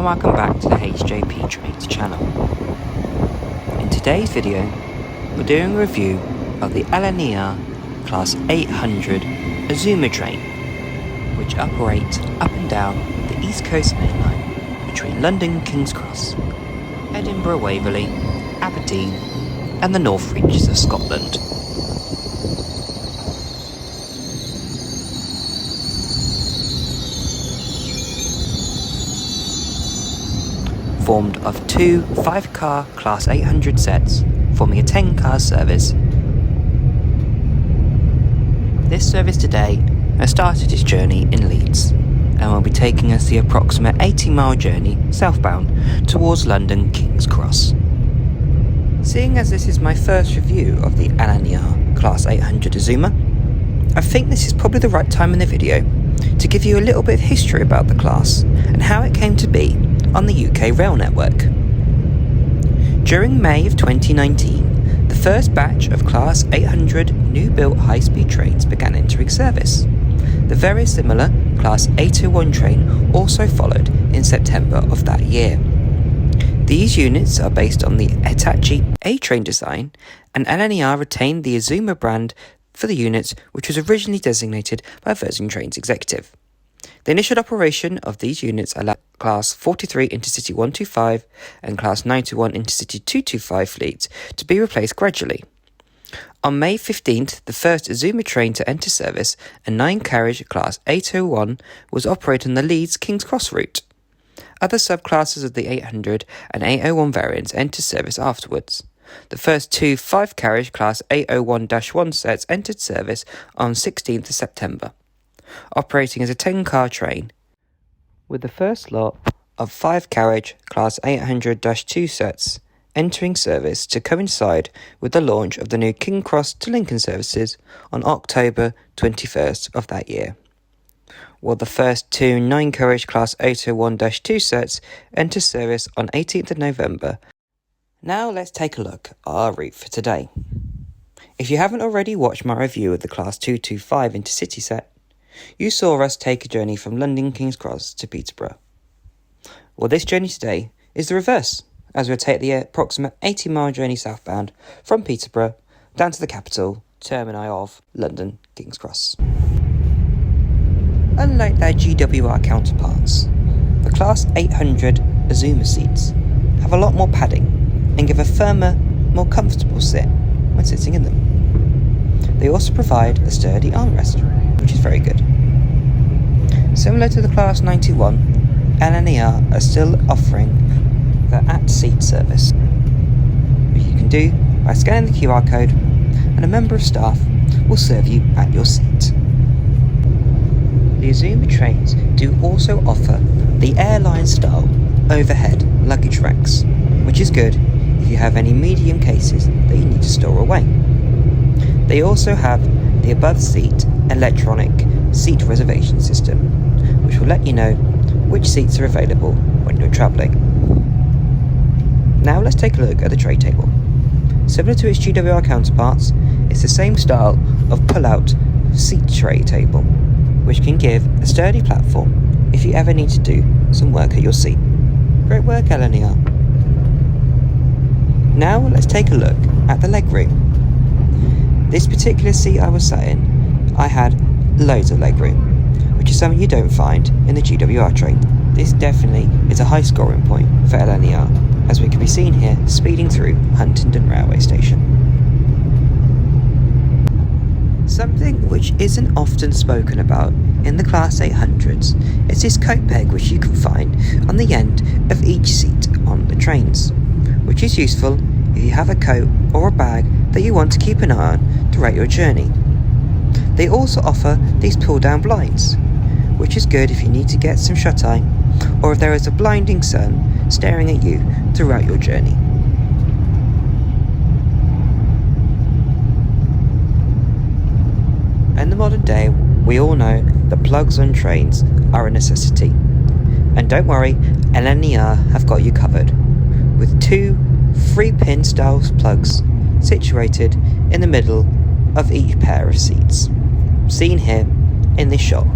and welcome back to the HJP Trains channel. In today's video, we're doing a review of the LNER Class 800 Azuma train, which operates up and down the East Coast Main Line between London King's Cross, Edinburgh Waverley, Aberdeen and the North Reaches of Scotland. Formed of two 5-car Class 800 sets, forming a 10-car service. This service today has started its journey in Leeds and will be taking us the approximate 80-mile journey southbound towards London King's Cross. Seeing as this is my first review of the LNER Class 800 Azuma, I think this is probably the right time in the video to give you a little bit of history about the class and how it came to be on the UK rail network. During May of 2019, the first batch of Class 800 new-built high-speed trains began entering service. The very similar Class 801 train also followed in September of that year. These units are based on the Hitachi A-train design, and LNER retained the Azuma brand for the units, which was originally designated by Virgin Trains executive. The initial operation of these units allowed Class 43 Intercity 125 and Class 91 Intercity 225 fleets to be replaced gradually. On May 15th, the first Azuma train to enter service, a 9-carriage Class 801, was operated on the Leeds King's Cross route. Other subclasses of the 800 and 801 variants entered service afterwards. The first two 5-carriage Class 801-1 sets entered service on 16th of September, operating as a 10-car train, with the first lot of 5-carriage Class 800-2 sets entering service to coincide with the launch of the new King Cross to Lincoln services on October 21st of that year, while the first two 9-carriage Class 801-2 sets enter service on 18th of November. Now let's take a look at our route for today. If you haven't already watched my review of the Class 225 Intercity set, you saw us take a journey from London King's Cross to Peterborough. Well, this journey today is the reverse, as we'll take the approximate 80-mile journey southbound from Peterborough down to the capital termini of London King's Cross. Unlike their GWR counterparts, the Class 800 Azuma seats have a lot more padding and give a firmer, more comfortable sit when sitting in them. They also provide a sturdy armrest, which is very good. Similar to the Class 91, LNER are still offering the at-seat service, which you can do by scanning the QR code, and a member of staff will serve you at your seat. The Azuma trains do also offer the Airline style overhead luggage racks, which is good if you have any medium cases that you need to store away. They also have the above seat electronic seat reservation system, which will let you know which seats are available when you're travelling. Now let's take a look at the tray table. Similar to its GWR counterparts, it's the same style of pull-out seat tray table, which can give a sturdy platform if you ever need to do some work at your seat. Great work, LNER. Now let's take a look at the legroom. This particular seat I was sat in, I had loads of legroom, which is something you don't find in the GWR train. This definitely is a high scoring point for LNER, as we can be seen here speeding through Huntingdon Railway Station. Something which isn't often spoken about in the Class 800s is this coat peg which you can find on the end of each seat on the trains, which is useful if you have a coat or a bag that you want to keep an eye on throughout your journey. They also offer these pull-down blinds, which is good if you need to get some shut-eye or if there is a blinding sun staring at you throughout your journey. In the modern day, we all know that plugs on trains are a necessity. And don't worry, LNER have got you covered, with two 3-pin style plugs situated in the middle of each pair of seats, seen here in this shot.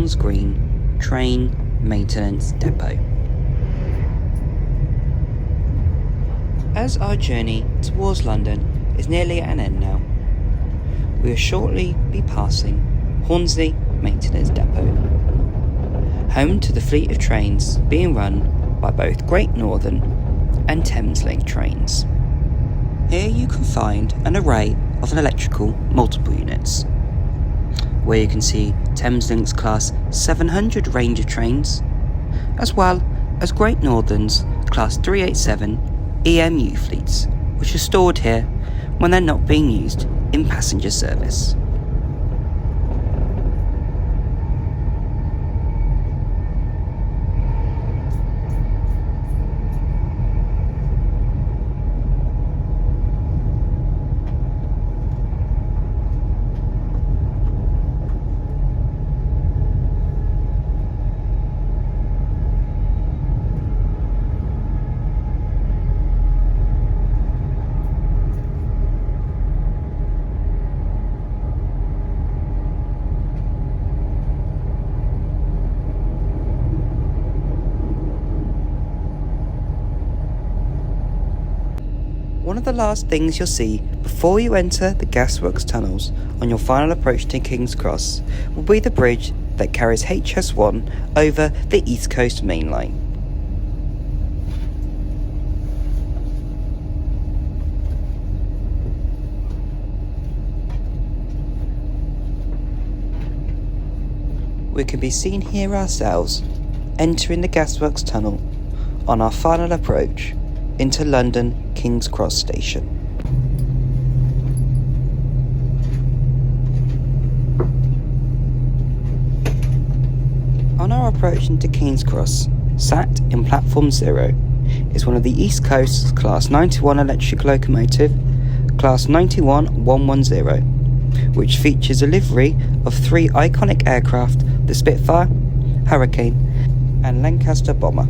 Kings Green Train Maintenance Depot. As our journey towards London is nearly at an end now, we will shortly be passing Hornsey Maintenance Depot, home to the fleet of trains being run by both Great Northern and Thameslink trains. Here you can find an array of electrical multiple units, where you can see Thameslink's Class 700 range of trains, as well as Great Northern's Class 387 EMU fleets, which are stored here when they're not being used in passenger service. One of the last things you'll see before you enter the gasworks tunnels on your final approach to King's Cross will be the bridge that carries HS1 over the East Coast Main Line. We can be seen here ourselves, entering the gasworks tunnel on our final approach into London King's Cross Station. On our approach into King's Cross, sat in Platform 0, is one of the East Coast's Class 91 electric locomotive, Class 91110, which features a livery of 3 iconic aircraft, the Spitfire, Hurricane and Lancaster bomber.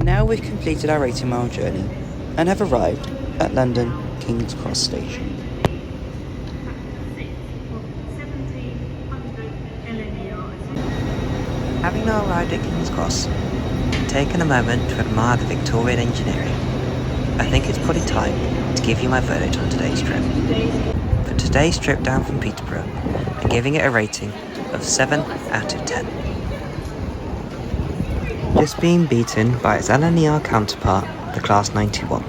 Now we've completed our 80-mile journey and have arrived at London King's Cross Station. Having now arrived at King's Cross and taken a moment to admire the Victorian engineering, I think it's probably time to give you my verdict on today's trip. For today's trip down from Peterborough, I'm giving it a rating of 7 out of 10. Just being beaten by its LNER counterpart, the Class 91.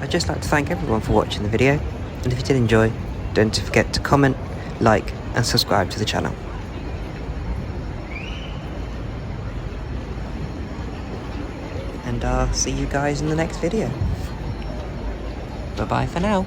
I'd just like to thank everyone for watching the video, and if you did enjoy, don't forget to comment, like and subscribe to the channel. And I'll see you guys in the next video. Bye bye for now.